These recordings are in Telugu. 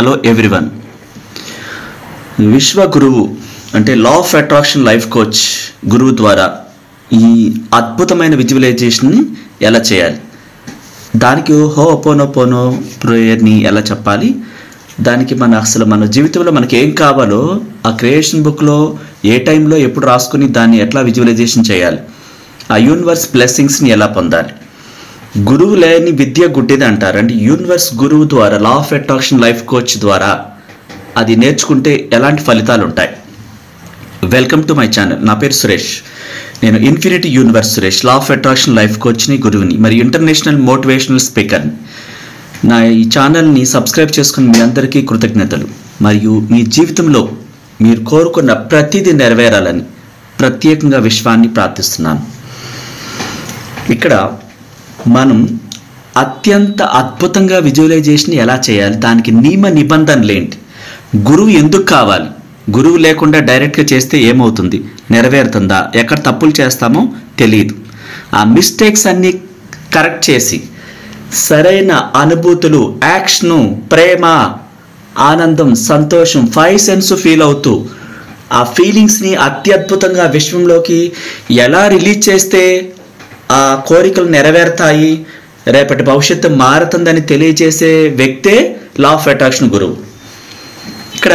Hello everyone. విశ్వ గురువు అంటే లా ఆఫ్ అట్రాక్షన్ లైఫ్ కోచ్ గురువు ద్వారా ఈ అద్భుతమైన విజువలైజేషన్ని ఎలా చేయాలి, దానికి హోపోనోపోనో ప్రేయర్ని ఎలా చెప్పాలి, దానికి మన జీవితంలో మనకి ఏం కావాలో ఆ క్రియేషన్ బుక్లో ఏ టైంలో ఎప్పుడు రాసుకుని దాన్ని ఎట్లా విజువలైజేషన్ చేయాలి, ఆ యూనివర్స్ బ్లెస్సింగ్స్ని ఎలా పొందాలి. గురువు లేని విద్య గుడ్డిది అంటారు. అంటే యూనివర్స్ గురువు ద్వారా law of attraction life coach ద్వారా అది నేర్చుకుంటే ఎలాంటి ఫలితాలు ఉంటాయి. Welcome to my channel. నా పేరు సురేష్. నేను infinity universe Suresh, law of attraction life కోచ్ని, గురువుని, మరి ఇంటర్నేషనల్ మోటివేషనల్ స్పీకర్ని. నా ఈ ఛానల్ని సబ్స్క్రైబ్ చేసుకుని మీ అందరికీ కృతజ్ఞతలు. మరియు మీ జీవితంలో మీరు కోరుకున్న ప్రతిదీ నెరవేరాలని ప్రత్యేకంగా విశ్వాన్ని ప్రార్థిస్తున్నాను. ఇక్కడ మనం అత్యంత అద్భుతంగా విజువలైజేషన్ ఎలా చేయాలి, దానికి నియమ నిబంధనలు ఏంటి, గురువు ఎందుకు కావాలి, గురువు లేకుండా డైరెక్ట్గా చేస్తే ఏమవుతుంది, నెరవేరుతుందా, ఎక్కడ తప్పులు చేస్తామో తెలియదు. ఆ మిస్టేక్స్ అన్నీ కరెక్ట్ చేసి సరైన అనుభూతులు, యాక్షను, ప్రేమ, ఆనందం, సంతోషం, 5 సెన్స్ ఫీల్ అవుతూ ఆ ఫీలింగ్స్ని అత్యద్భుతంగా విశ్వంలోకి ఎలా రిలీజ్ చేస్తే ఆ కోరికలు నెరవేరుతాయి, రేపటి భవిష్యత్తు మారుతుందని తెలియజేసే వ్యక్తే లా ఆఫ్ అట్రాక్షన్ గురువు. ఇక్కడ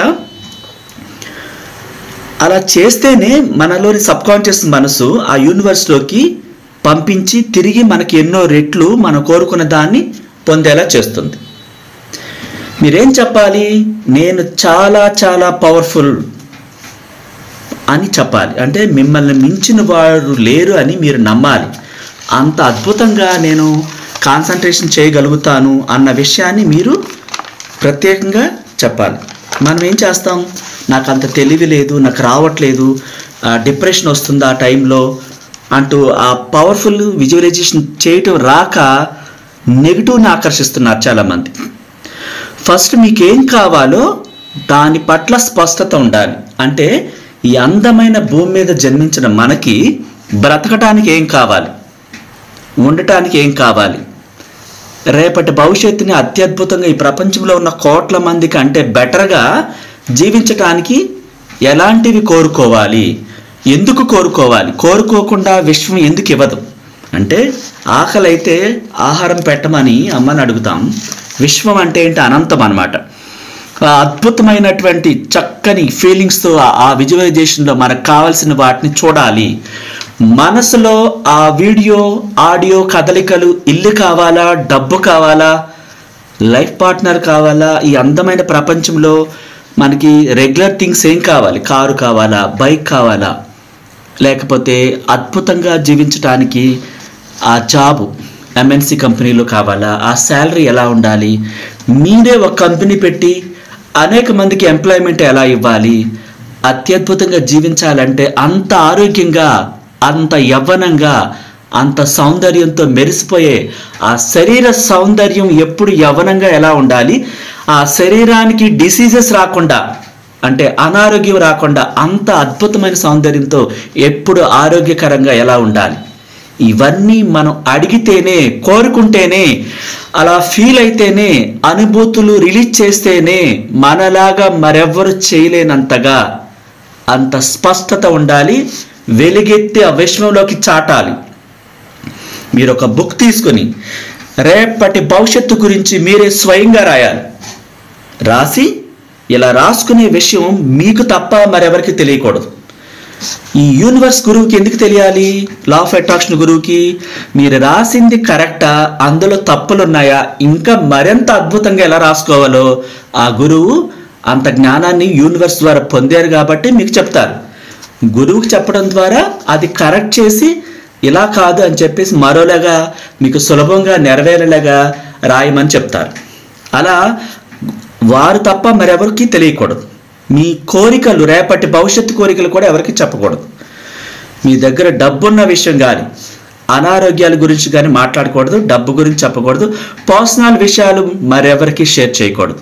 అలా చేస్తేనే మనలోని సబ్కాన్షియస్ మనసు ఆ యూనివర్స్లోకి పంపించి తిరిగి మనకి ఎన్నో రెట్లు మనం కోరుకున్న దాన్ని పొందేలా చేస్తుంది. మీరేం చెప్పాలి, నేను చాలా చాలా పవర్ఫుల్ అని చెప్పాలి. అంటే మిమ్మల్ని మించిన వారు లేరు అని మీరు నమ్మాలి. అంత అద్భుతంగా నేను కాన్సన్ట్రేషన్ చేయగలుగుతాను అన్న విషయాన్ని మీరు ప్రత్యేకంగా చెప్పాలి. మనం ఏం చేస్తాం, నాకు అంత తెలివి లేదు, నాకు రావట్లేదు, డిప్రెషన్ వస్తుంది ఆ టైంలో అంటూ ఆ పవర్ఫుల్ విజువలైజేషన్ చేయటం రాక నెగిటివ్ని ఆకర్షిస్తున్నారు చాలామంది. ఫస్ట్ మీకేం కావాలో దాని పట్ల స్పష్టత ఉండాలి. అంటే ఈ అందమైన భూమి మీద జన్మించిన మనకి బ్రతకటానికి ఏం కావాలి, ఉండటానికి ఏం కావాలి, రేపటి భవిష్యత్తుని అత్యద్భుతంగా ఈ ప్రపంచంలో ఉన్న కోట్ల మంది కంటే బెటర్గా జీవించటానికి ఎలాంటివి కోరుకోవాలి, ఎందుకు కోరుకోవాలి, కోరుకోకుండా విశ్వం ఎందుకు ఇవ్వదు. అంటే ఆకలి అయితే ఆహారం పెట్టమని అమ్మని అడుగుతాం. విశ్వం అంటే ఏంటి, అనంతం అన్నమాట. అద్భుతమైనటువంటి చక్కని ఫీలింగ్స్తో ఆ విజువలైజేషన్లో మనకు కావాల్సిన వాటిని చూడాలి. మనసులో ఆ వీడియో, ఆడియో కదలికలు, ఇల్లు కావాలా, డబ్బు కావాలా, లైఫ్ పార్ట్నర్ కావాలా, ఈ అందమైన ప్రపంచంలో మనకి రెగ్యులర్ థింగ్స్ ఏం కావాలి, కారు కావాలా, బైక్ కావాలా, లేకపోతే అద్భుతంగా జీవించడానికి ఆ జాబు ఎంఎన్సి కంపెనీలో కావాలా, ఆ శాలరీ ఎలా ఉండాలి, మీరే ఒక కంపెనీ పెట్టి అనేక మందికి ఎంప్లాయ్మెంట్ ఎలా ఇవ్వాలి, అత్యద్భుతంగా జీవించాలంటే అంత ఆరోగ్యంగా, అంత యవ్వనంగా, అంత సౌందర్యంతో మెరిసిపోయే ఆ శరీర సౌందర్యం ఎప్పుడు యవ్వనంగా ఎలా ఉండాలి, ఆ శరీరానికి డిసీజెస్ రాకుండా, అంటే అనారోగ్యం రాకుండా అంత అద్భుతమైన సౌందర్యంతో ఎప్పుడు ఆరోగ్యకరంగా ఎలా ఉండాలి, ఇవన్నీ మనం అడిగితేనే, కోరుకుంటేనే, అలా ఫీల్ అయితేనే, అనుభూతులు రిలీజ్ చేస్తేనే మనలాగా మరెవ్వరు చేయలేనంతగా అంత స్పష్టత ఉండాలి. వెలుగెత్తి ఆ విశ్వంలోకి చాటాలి. మీరు ఒక బుక్ తీసుకొని రేపటి భవిష్యత్తు గురించి మీరే స్వయంగా రాయాలి. రాసి ఇలా రాసుకునే విషయం మీకు తప్ప మరెవరికి తెలియకూడదు. ఈ యూనివర్స్ గురువుకి ఎందుకు తెలియాలి, లా ఆఫ్ అట్రాక్షన్ గురువుకి మీరు రాసింది కరెక్టా, అందులో తప్పులు ఉన్నాయా, ఇంకా మరింత అద్భుతంగా ఎలా రాసుకోవాలో ఆ గురువు అంత జ్ఞానాన్ని యూనివర్స్ ద్వారా పొందారు కాబట్టి మీకు చెప్తారు. గురువుకి చెప్పడం ద్వారా అది కరెక్ట్ చేసి ఇలా కాదు అని చెప్పేసి మరోలాగా మీకు సులభంగా నెరవేరేలాగా రాయమని చెప్తారు. అలా వారు తప్ప మరెవరికి తెలియకూడదు. మీ కోరికలు, రేపటి భవిష్యత్తు కోరికలు కూడా ఎవరికి చెప్పకూడదు. మీ దగ్గర డబ్బున్న విషయం కానీ, అనారోగ్యాల గురించి కానీ మాట్లాడకూడదు, డబ్బు గురించి చెప్పకూడదు, పర్సనల్ విషయాలు మరెవరికి షేర్ చేయకూడదు,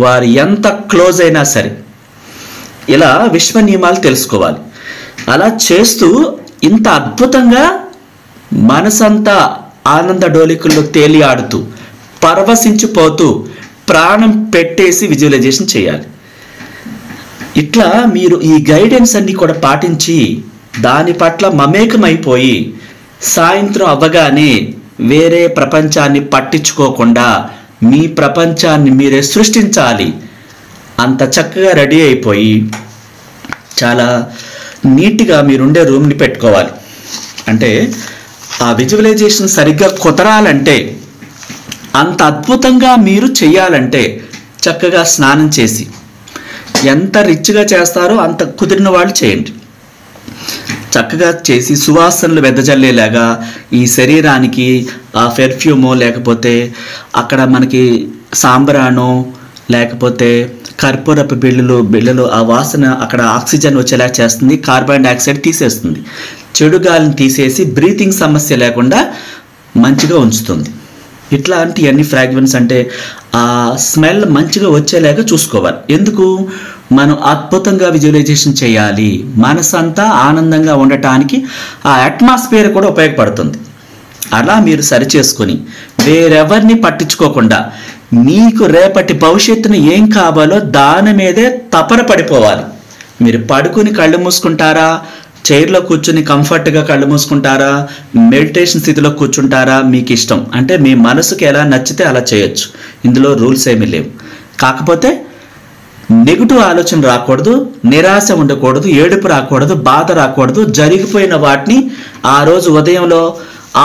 వారు ఎంత క్లోజ్ అయినా సరే. ఇలా విశ్వ నియమాలు తెలుసుకోవాలి. అలా చేస్తూ ఇంత అద్భుతంగా మనసంతా ఆనంద డోలికల్లో తేలి ఆడుతూ పరవశించిపోతూ ప్రాణం పెట్టేసి విజువలైజేషన్ చేయాలి. ఇట్లా మీరు ఈ గైడెన్స్ అన్ని కూడా పాటించి దాని పట్ల మమేకమైపోయి సాయంత్రం అవ్వగానే వేరే ప్రపంచాన్ని పట్టించుకోకుండా మీ ప్రపంచాన్ని మీరే సృష్టించాలి. అంత చక్కగా రెడీ అయిపోయి చాలా నీట్గా మీరుండే రూమ్ని పెట్టుకోవాలి. అంటే ఆ విజువలైజేషన్ సరిగ్గా కుదరాలంటే, అంత అద్భుతంగా మీరు చేయాలంటే చక్కగా స్నానం చేసి, ఎంత రిచ్గా చేస్తారో అంత కుదిరిన వాళ్ళు చేయండి. చక్కగా చేసి సువాసనలు వెదజల్లేలాగా ఈ శరీరానికి ఆ పెర్ఫ్యూమో లేకపోతే అక్కడ మనకి సాంబ్రానో లేకపోతే కర్పూరపు బిళ్ళలు ఆ వాసన అక్కడ ఆక్సిజన్ వచ్చేలా చేస్తుంది, కార్బన్ డైఆక్సైడ్ తీసేస్తుంది, చెడు గాలిని తీసేసి బ్రీతింగ్ సమస్య లేకుండా మంచిగా ఉంచుతుంది. ఇట్లాంటి అన్ని ఫ్రాగ్రెన్స్ అంటే ఆ స్మెల్ మంచిగా వచ్చేలాగా చూసుకోవాలి. ఎందుకు? మనం అద్భుతంగా విజువలైజేషన్ చేయాలి. మనసంతా ఆనందంగా ఉండటానికి ఆ అట్మాస్ఫియర్ కూడా ఉపయోగపడుతుంది. అలా మీరు సరిచేసుకొని వేరెవరిని పట్టించుకోకుండా మీకు రేపటి భవిష్యత్తును ఏం కావాలో దాని మీదే తపన పడిపోవాలి. మీరు పడుకుని కళ్ళు మూసుకుంటారా, చైర్లో కూర్చుని కంఫర్ట్గా కళ్ళు మూసుకుంటారా, మెడిటేషన్ స్థితిలో కూర్చుంటారా, మీకు ఇష్టం. అంటే మీ మనసుకి ఎలా నచ్చితే అలా చేయొచ్చు. ఇందులో రూల్స్ ఏమీ లేవు. కాకపోతే నెగిటివ్ ఆలోచన రాకూడదు, నిరాశ ఉండకూడదు, ఏడుపు రాకూడదు, బాధ రాకూడదు. జరిగిపోయిన వాటిని ఆ రోజు ఉదయంలో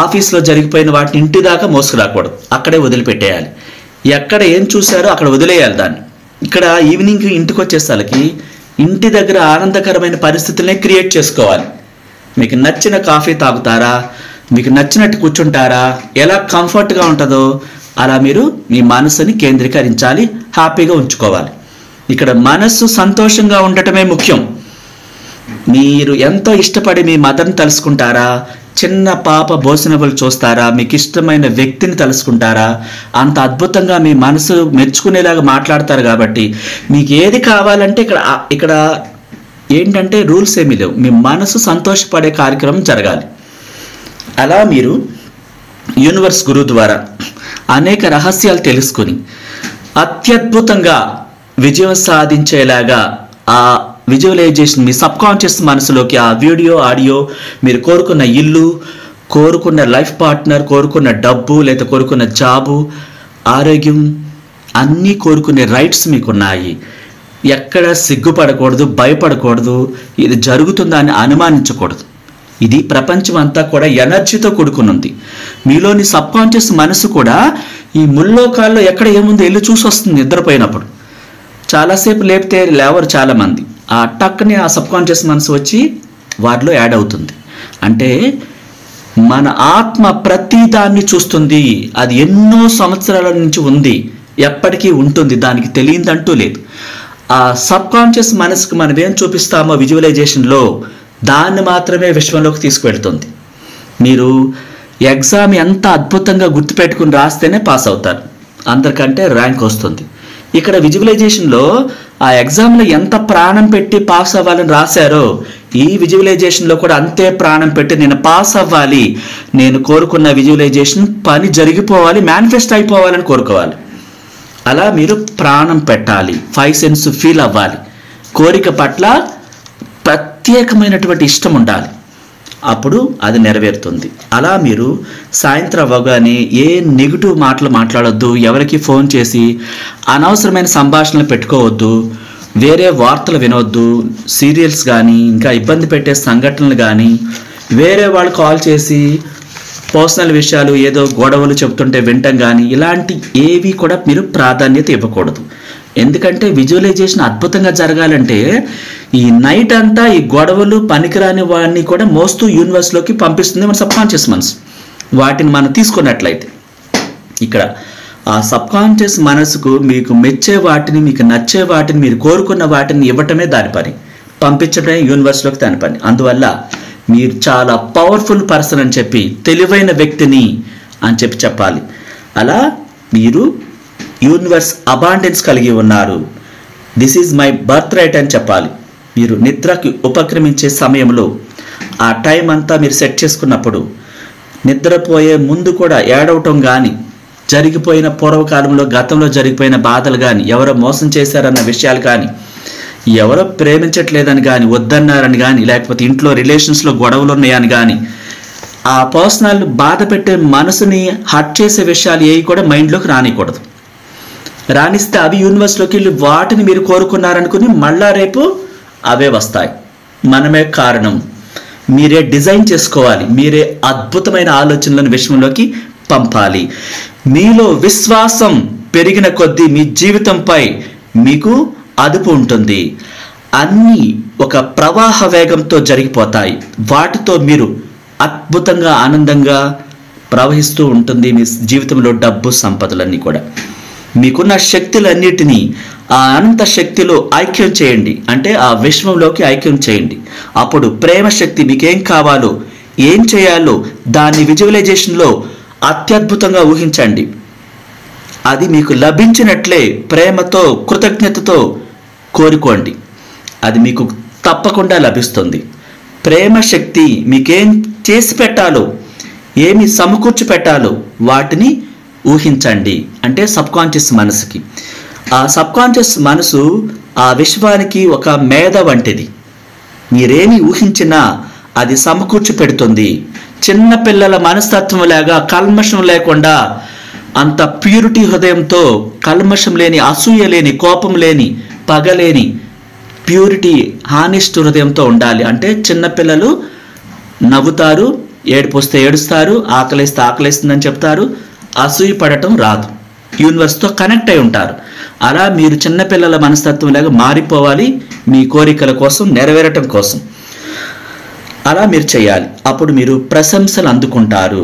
ఆఫీస్లో జరిగిపోయిన వాటిని ఇంటి దాకా మోసుకురాకూడదు, అక్కడే వదిలిపెట్టేయాలి. ఎక్కడ ఏం చూశారో అక్కడ వదిలేయాలి దాన్ని. ఇక్కడ ఈవినింగ్ ఇంటికి వచ్చేసరికి ఇంటి దగ్గర ఆనందకరమైన పరిస్థితులనే క్రియేట్ చేసుకోవాలి. మీకు నచ్చిన కాఫీ తాగుతారా, మీకు నచ్చినట్టు కూర్చుంటారా, ఎలా కంఫర్ట్గా ఉంటుందో అలా మీరు మీ మనసుని కేంద్రీకరించాలి, హ్యాపీగా ఉంచుకోవాలి. ఇక్కడ మనస్సు సంతోషంగా ఉండటమే ముఖ్యం. మీరు ఎంతో ఇష్టపడి మీ మదర్ని తలుసుకుంటారా, చిన్న పాప భోజనములు చూస్తారా, మీకు ఇష్టమైన వ్యక్తిని తలుసుకుంటారా, అంత అద్భుతంగా మీ మనసు మెచ్చుకునేలాగా మాట్లాడతారు. కాబట్టి మీకు ఏది కావాలంటే ఇక్కడ ఏంటంటే రూల్స్ ఏమీ లేవు, మీ మనసు సంతోషపడే కార్యక్రమం జరగాలి. అలా మీరు యూనివర్స్ గురువు ద్వారా అనేక రహస్యాలు తెలుసుకుని అత్యద్భుతంగా విజయం సాధించేలాగా ఆ విజువలైజేషన్ మీ సబ్కాన్షియస్ మనసులోకి ఆ వీడియో ఆడియో, మీరు కోరుకున్న ఇల్లు, కోరుకున్న లైఫ్ పార్ట్నర్, కోరుకున్న డబ్బు లేదా కోరుకున్న జాబు, ఆరోగ్యం, అన్నీ కోరుకునే రైట్స్ మీకున్నాయి. ఎక్కడ సిగ్గుపడకూడదు, భయపడకూడదు, ఇది జరుగుతుందా అని అనుమానించకూడదు. ఇది ప్రపంచం అంతా కూడా ఎనర్జీతో కూడుకునుంది. మీలోని సబ్కాన్షియస్ మనసు కూడా ఈ ముల్లోకాల్లో ఎక్కడ ఏముందో వెళ్ళి చూసి వస్తుంది. నిద్రపోయినప్పుడు చాలాసేపు లేపితే లేవరు చాలామంది. ఆ టక్ని ఆ సబ్కాన్షియస్ మనసు వచ్చి వాటిలో యాడ్ అవుతుంది. అంటే మన ఆత్మ ప్రతిదాన్ని చూస్తుంది. అది ఎన్నో సంవత్సరాల నుంచి ఉంది, ఎప్పటికీ ఉంటుంది, దానికి తెలియదంటూ లేదు. ఆ సబ్కాన్షియస్ మనసుకు మనం ఏం చూపిస్తామో విజువలైజేషన్లో దాన్ని మాత్రమే విశ్వంలోకి తీసుకువెళ్తుంది. మీరు ఎగ్జామ్ ఎంత అద్భుతంగా గుర్తుపెట్టుకుని రాస్తేనే పాస్ అవుతారు, అందరికంటే ర్యాంక్ వస్తుంది. ఇక్కడ విజువలైజేషన్లో ఆ ఎగ్జామ్లో ఎంత ప్రాణం పెట్టి పాస్ అవ్వాలని రాశారో ఈ విజువలైజేషన్లో కూడా అంతే ప్రాణం పెట్టి నేను పాస్ అవ్వాలి, నేను కోరుకున్న విజువలైజేషన్ పని జరిగిపోవాలి, మేనిఫెస్ట్ అయిపోవాలని కోరుకోవాలి. అలా మీరు ప్రాణం పెట్టాలి, 5 సెన్స్ ఫీల్ అవ్వాలి, కోరిక పట్ల ప్రత్యేకమైనటువంటి ఇష్టం ఉండాలి, అప్పుడు అది నెరవేరుతుంది. అలా మీరు సాయంత్రం అవ్వగానే ఏ నెగిటివ్ మాటలు మాట్లాడొద్దు, ఎవరికి ఫోన్ చేసి అనవసరమైన సంభాషణలు పెట్టుకోవద్దు, వేరే వార్తలు వినవద్దు, సీరియల్స్ కానీ ఇంకా ఇబ్బంది పెట్టే సంఘటనలు కానీ, వేరే వాళ్ళు కాల్ చేసి పర్సనల్ విషయాలు ఏదో గొడవలు చెప్తుంటే వినటం కానీ ఇలాంటి ఏవి కూడా మీరు ప్రాధాన్యత ఇవ్వకూడదు. ఎందుకంటే విజువలైజేషన్ అద్భుతంగా జరగాలంటే ఈ నైట్ అంతా ఈ గొడవలు పనికిరాని వాడిని కూడా మోస్తూ యూనివర్స్లోకి పంపిస్తుంది మన సబ్కాన్షియస్ మనసు. వాటిని మనం తీసుకున్నట్లయితే ఇక్కడ ఆ సబ్కాన్షియస్ మనసుకు మీకు మెచ్చే వాటిని, మీకు నచ్చే వాటిని, మీరు కోరుకున్న వాటిని ఇవ్వటమే దాని పని, పంపించడమే యూనివర్స్లోకి దాని పని. అందువల్ల మీరు చాలా పవర్ఫుల్ పర్సన్ అని చెప్పి, తెలివైన వ్యక్తిని అని చెప్పాలి. అలా మీరు యూనివర్స్ అబాండెన్స్ కలిగి ఉన్నారు, this is my birth right అని చెప్పాలి. మీరు నిద్రకి ఉపక్రమించే సమయంలో ఆ టైం అంతా మీరు సెట్ చేసుకున్నప్పుడు నిద్రపోయే ముందు కూడా ఏడవటం కానీ జరిగిపోయిన పూర్వకాలంలో గతంలో జరిగిపోయిన బాధలు కానీ, ఎవరో మోసం చేశారన్న విషయాలు కానీ, ఎవరో ప్రేమించట్లేదని కానీ, వద్దన్నారని కానీ, లేకపోతే ఇంట్లో రిలేషన్స్లో గొడవలు ఉన్నాయని కానీ, ఆ పర్సనల్ బాధ పెట్టే మనసుని హర్ట్ చేసే విషయాలు ఏవి కూడా మైండ్లోకి రానికూడదు. రాణిస్తే అవి యూనివర్స్లోకి వెళ్ళి వాటిని మీరు కోరుకున్నారనుకుని మళ్ళా రేపు అవే వస్తాయి. మనమే కారణం. మీరే డిజైన్ చేసుకోవాలి. మీరే అద్భుతమైన ఆలోచనలను విశ్వంలోకి పంపాలి. మీలో విశ్వాసం పెరిగిన కొద్దీ మీ జీవితంపై మీకు అదుపు ఉంటుంది. అన్నీ ఒక ప్రవాహ వేగంతో జరిగిపోతాయి. వాటితో మీరు అద్భుతంగా ఆనందంగా ప్రవహిస్తూ ఉంటుంది మీ జీవితంలో డబ్బు సంపదలన్నీ కూడా. మీకున్న శక్తులన్నిటినీ ఆ అనంత శక్తిలో ఐక్యం చేయండి. అంటే ఆ విశ్వంలోకి ఐక్యం చేయండి. అప్పుడు ప్రేమ శక్తి మీకేం కావాలో, ఏం చేయాలో దాన్ని విజువలైజేషన్లో అత్యద్భుతంగా ఊహించండి. అది మీకు లభించినట్లే ప్రేమతో, కృతజ్ఞతతో కోరుకోండి. అది మీకు తప్పకుండా లభిస్తుంది. ప్రేమ శక్తి మీకేం చేసి పెట్టాలో, ఏమి సమకూర్చి పెట్టాలో వాటిని ఊహించండి. అంటే సబ్కాన్షియస్ మనసుకి. ఆ సబ్కాన్షియస్ మనసు ఆ విశ్వానికి ఒక మేధ వంటిది. మీరేమి ఊహించినా అది సమకూర్చి పెడుతుంది. చిన్నపిల్లల మనస్తత్వం లాగా కల్మషం లేకుండా, అంత ప్యూరిటీ హృదయంతో, కల్మషం లేని, అసూయ లేని, కోపం లేని, పగలేని, ప్యూరిటీ హానెస్ట్ హృదయంతో ఉండాలి. అంటే చిన్నపిల్లలు నవ్వుతారు, ఏడుపొస్తే ఏడుస్తారు, ఆకలిస్తే ఆకలిస్తుందని చెప్తారు, అసూయ పడటం రాదు, యూనివర్స్తో కనెక్ట్ అయి ఉంటారు. అలా మీరు చిన్నపిల్లల మనస్తత్వంలాగా మారిపోవాలి మీ కోరికల కోసం, నెరవేరటం కోసం. అలా మీరు చేయాలి. అప్పుడు మీరు ప్రశంసలు అందుకుంటారు.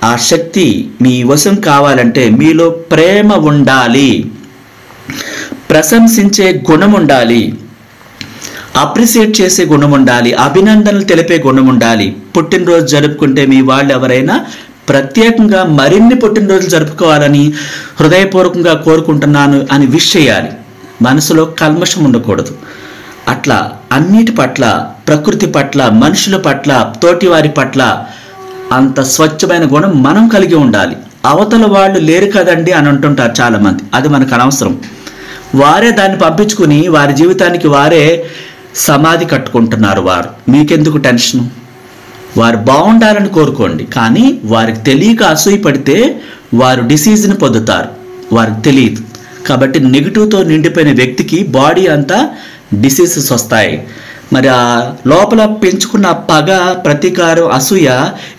ఆ శక్తి మీ వశం కావాలంటే మీలో ప్రేమ ఉండాలి, ప్రశంసించే గుణం ఉండాలి, అప్రిషియేట్ చేసే గుణం ఉండాలి, అభినందనలు తెలిపే గుణం ఉండాలి. పుట్టినరోజు జరుపుకుంటే మీ వాళ్ళు ఎవరైనా ప్రత్యేకంగా మరిన్ని పుట్టినరోజులు జరుపుకోవాలని హృదయపూర్వకంగా కోరుకుంటున్నాను అని విష్ చేయాలి. మనసులో కల్మషం ఉండకూడదు. అట్లా అన్నిటి పట్ల, ప్రకృతి పట్ల, మనుషుల పట్ల, తోటివారి పట్ల అంత స్వచ్ఛమైన గుణం మనం కలిగి ఉండాలి. అవతల వాళ్ళు లేరు కదండి అని అంటుంటారు చాలామంది. అది మనకు అనవసరం. వారే దాన్ని పంపించుకుని వారి జీవితానికి వారే సమాధి కట్టుకుంటున్నారు. వారు మీకెందుకు టెన్షను? వారు బాగుండాలని కోరుకోండి. కానీ వారికి తెలియక అసూయ పడితే వారు డిసీజ్ని పొందుతారు. వారికి తెలియదు. కాబట్టి నెగిటివ్తో నిండిపోయిన వ్యక్తికి బాడీ అంతా డిసీజెస్ వస్తాయి. మరి ఆ లోపల పెంచుకున్న పగ, ప్రతీకారం, అసూయ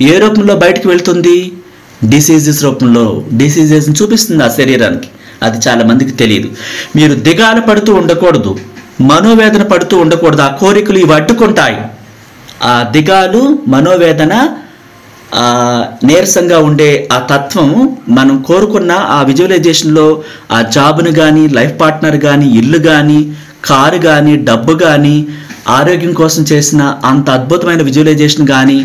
ఏ రూపంలో బయటకు వెళ్తుంది? డిసీజెస్ రూపంలో డిసీజెస్ని చూపిస్తుంది ఆ శరీరానికి. అది చాలా మందికి తెలియదు. మీరు దిగాలు పడుతూ ఉండకూడదు, మనోవేదన పడుతూ ఉండకూడదు. ఆ కోరికలు ఇవి అడ్డుకుంటాయి. ఆ దిగాలు, మనోవేదన, నీరసంగా ఉండే ఆ తత్వం మనం కోరుకున్న ఆ విజువలైజేషన్లో ఆ జాబ్ను కానీ, లైఫ్ పార్ట్నర్ కానీ, ఇల్లు కానీ, కారు కానీ, డబ్బు కానీ, ఆరోగ్యం కోసం చేసిన అంత అద్భుతమైన విజువలైజేషన్ కానీ,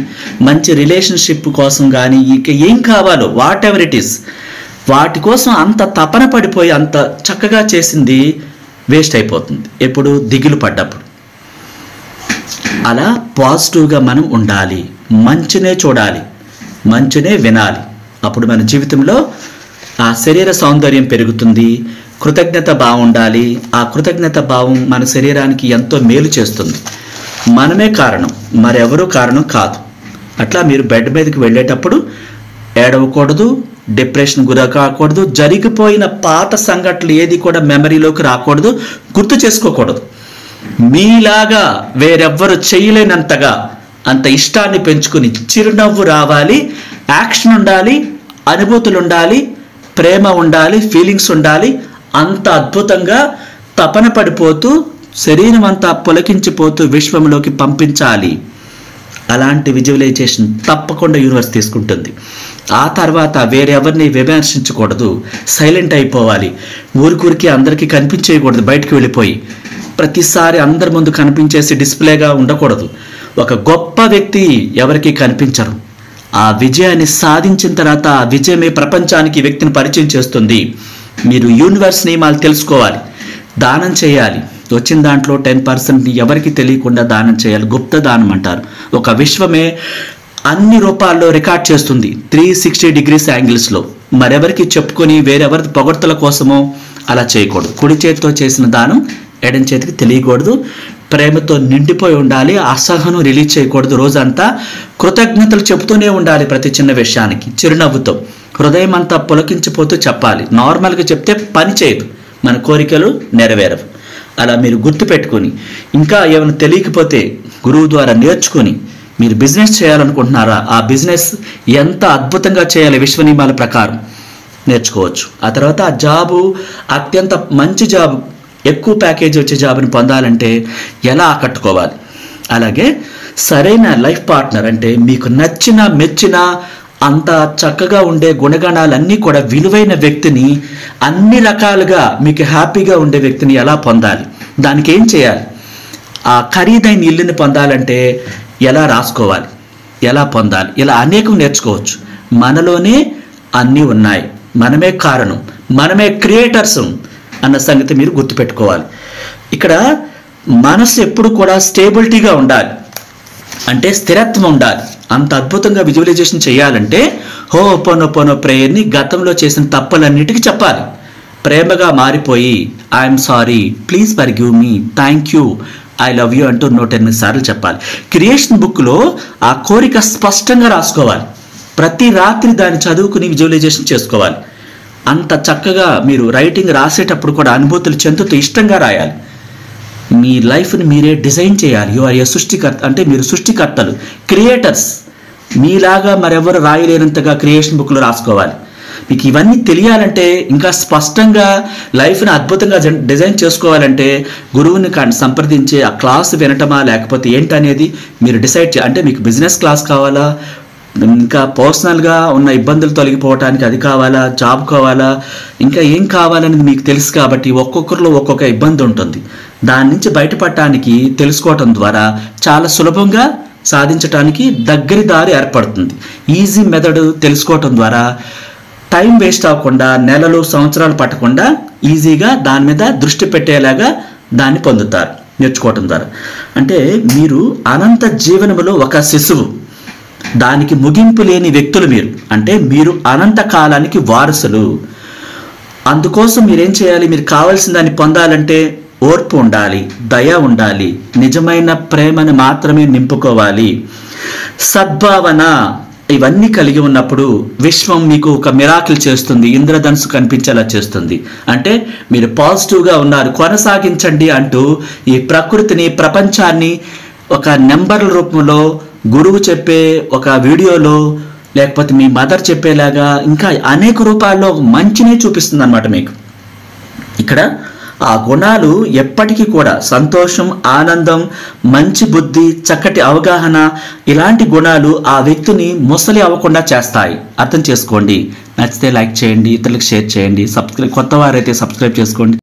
మంచి రిలేషన్షిప్ కోసం కానీ, ఇక ఏం కావాలో వాట్ ఎవర్ ఇట్ ఈస్, వాటి కోసం అంత తపన పడిపోయి అంత చక్కగా చేసింది వేస్ట్ అయిపోతుంది ఎప్పుడు? దిగులు పడ్డప్పుడు. అలా పాజిటివ్గా మనం ఉండాలి, మంచినే చూడాలి, మంచినే వినాలి. అప్పుడు మన జీవితంలో ఆ శరీర సౌందర్యం పెరుగుతుంది. కృతజ్ఞత భావం ఉండాలి. ఆ కృతజ్ఞత భావం మన శరీరానికి ఎంతో మేలు చేస్తుంది. మనమే కారణం, మరెవరూ కారణం కాదు. అట్లా మీరు బెడ్ మీదకి వెళ్ళేటప్పుడు ఏడవకూడదు, డిప్రెషన్ గురి కాకూడదు, జరిగిపోయిన పాత సంఘటనలు ఏది కూడా మెమరీలోకి రాకూడదు, గుర్తు చేసుకోకూడదు. మీలాగా వేరెవ్వరు చేయలేనంతగా అంత ఇష్టాన్ని పెంచుకుని చిరునవ్వు రావాలి, యాక్షన్ ఉండాలి, అనుభూతులు ఉండాలి, ప్రేమ ఉండాలి, ఫీలింగ్స్ ఉండాలి. అంత అద్భుతంగా తపన పడిపోతూ శరీరం అంతా పులకించిపోతూ విశ్వంలోకి పంపించాలి. అలాంటి విజువలైజేషన్ తప్పకుండా యూనివర్స్ తీసుకుంటుంది. ఆ తర్వాత వేరెవరిని విమర్శించకూడదు, సైలెంట్ అయిపోవాలి. ఊరికూరికి అందరికీ కనిపించేయకూడదు. బయటికి వెళ్ళిపోయి ప్రతిసారి అందరి ముందు కనిపించేసి డిస్ప్లేగా ఉండకూడదు. ఒక గొప్ప వ్యక్తి ఎవరికి కనిపించరు. ఆ విజయాన్ని సాధించిన తర్వాత ఆ విజయమే ప్రపంచానికి వ్యక్తిని పరిచయం చేస్తుంది. మీరు యూనివర్స్ నియమాలు తెలుసుకోవాలి. దానం చేయాలి. వచ్చిన దాంట్లో 10% ఎవరికి తెలియకుండా దానం చేయాలి. గుప్త దానం అంటారు. ఒక విశ్వమే అన్ని రూపాల్లో రికార్డ్ చేస్తుంది 360 డిగ్రీస్ యాంగిల్స్లో. మరెవరికి చెప్పుకొని వేరెవరి పొగడ్తల కోసమో అలా చేయకూడదు. కుడి చేతితో చేసిన దానం ఎడం చేతికి తెలియకూడదు. ప్రేమతో నిండిపోయి ఉండాలి. అసహనం రిలీజ్ చేయకూడదు. రోజంతా కృతజ్ఞతలు చెబుతూనే ఉండాలి. ప్రతి చిన్న విషయానికి చిరునవ్వుతో హృదయం అంతా పులకించిపోతూ చెప్పాలి. నార్మల్గా చెప్తే పని చేయదు, మన కోరికలు నెరవేరవు. అలా మీరు గుర్తుపెట్టుకొని ఇంకా ఏమైనా తెలియకపోతే గురువు ద్వారా నేర్చుకొని మీరు బిజినెస్ చేయాలనుకుంటున్నారా, ఆ బిజినెస్ ఎంత అద్భుతంగా చేయాలి విశ్వ నియమాల ప్రకారం నేర్చుకోవచ్చు. ఆ తర్వాత ఆ జాబు అత్యంత మంచి జాబ్, ఎక్కువ ప్యాకేజ్ వచ్చే జాబ్ని పొందాలంటే ఎలా ఆకట్టుకోవాలి. అలాగే సరైన లైఫ్ పార్ట్నర్ అంటే మీకు నచ్చిన మెచ్చిన అంత చక్కగా ఉండే గుణగణాలన్నీ కూడా విలువైన వ్యక్తిని, అన్ని రకాలుగా మీకు హ్యాపీగా ఉండే వ్యక్తిని ఎలా పొందాలి, దానికి ఏం చేయాలి, ఆ ఖరీదైన ఇల్లుని పొందాలంటే ఎలా రాసుకోవాలి, ఎలా పొందాలి, ఇలా అనేకం నేర్చుకోవచ్చు. మనలోనే అన్నీ ఉన్నాయి, మనమే కారణం, మనమే క్రియేటర్స్ అన్న సంగతి మీరు గుర్తుపెట్టుకోవాలి. ఇక్కడ మనసు ఎప్పుడు కూడా స్టేబిలిటీగా ఉండాలి, అంటే స్థిరత్వం ఉండాలి. అంత అద్భుతంగా విజువలైజేషన్ చేయాలంటే హోపోనోపోనో ప్రేయర్ని గతంలో చేసిన తప్పులన్నిటికీ చెప్పాలి. ప్రేమగా మారిపోయి I'm sorry, please forgive me, thank you, I love you అంటూ 108 సార్లు చెప్పాలి. క్రియేషన్ బుక్లో ఆ కోరిక స్పష్టంగా రాసుకోవాలి. ప్రతి రాత్రి దాన్ని చదువుకుని విజువలైజేషన్ చేసుకోవాలి. అంత చక్కగా మీరు రైటింగ్ రాసేటప్పుడు కూడా అనుభూతులు చెందుతూ ఇష్టంగా రాయాలి. మీ లైఫ్ని మీరే డిజైన్ చేయాలి. యు ఆర్ ఏ సృష్టికర్త, అంటే మీరు సృష్టికర్తలు, క్రియేటర్స్. మీలాగా మరెవరు రాయలేనంతగా క్రియేషన్ బుక్లో రాసుకోవాలి. మీకు ఇవన్నీ తెలియాలంటే, ఇంకా స్పష్టంగా లైఫ్ని అద్భుతంగా డిజైన్ చేసుకోవాలంటే గురువుని సంప్రదించి ఆ క్లాస్ వినటమా లేకపోతే ఏంటనేది మీరు డిసైడ్ అంటే మీకు బిజినెస్ క్లాస్ కావాలా, ఇంకా పర్సనల్గా ఉన్న ఇబ్బందులు తొలగిపోవటానికి అది కావాలా, జాబ్ కావాలా, ఇంకా ఏం కావాలనేది మీకు తెలుసు. కాబట్టి ఒక్కొక్కరిలో ఒక్కొక్క ఇబ్బంది ఉంటుంది. దాని నుంచి బయటపడటానికి తెలుసుకోవటం ద్వారా చాలా సులభంగా సాధించడానికి దగ్గరి దారి ఏర్పడుతుంది. ఈజీ మెథడ్ తెలుసుకోవటం ద్వారా టైం వేస్ట్ అవ్వకుండా, నెలలు సంవత్సరాలు పట్టకుండా ఈజీగా దాని మీద దృష్టి పెట్టేలాగా దాన్ని పొందుతారు నేర్చుకోవటం ద్వారా. అంటే మీరు అనంత జీవనములో ఒక శిశువు, దానికి ముగింపు లేని వ్యక్తులు మీరు. అంటే మీరు అనంత కాలానికి వారసులు. అందుకోసం మీరేం చేయాలి, మీరు కావాల్సిన దాన్ని పొందాలంటే ఓర్పు ఉండాలి, దయ ఉండాలి, నిజమైన ప్రేమను మాత్రమే నింపుకోవాలి, సద్భావన, ఇవన్నీ కలిగి ఉన్నప్పుడు విశ్వం మీకు ఒక మిరాకిల్ చేస్తుంది, ఇంద్రధనుసు కనిపించేలా చేస్తుంది. అంటే మీరు పాజిటివ్గా ఉన్నారు, కొనసాగించండి అంటూ ఈ ప్రకృతిని, ప్రపంచాన్ని ఒక నెంబర్ల రూపంలో గురువు చెప్పే ఒక వీడియోలో, లేకపోతే మీ మదర్ చెప్పేలాగా ఇంకా అనేక రూపాల్లో మంచినే చూపిస్తుంది అన్నమాట మీకు. ఇక్కడ ఆ గుణాలు ఎప్పటికీ కూడా సంతోషం, ఆనందం, మంచి బుద్ధి, చక్కటి అవగాహన, ఇలాంటి గుణాలు ఆ వ్యక్తిని ముసలి అవ్వకుండా చేస్తాయి. అర్థం చేసుకోండి. నచ్చితే లైక్ చేయండి, ఇతరులకు షేర్ చేయండి, కొత్త వారైతే సబ్స్క్రైబ్ చేసుకోండి.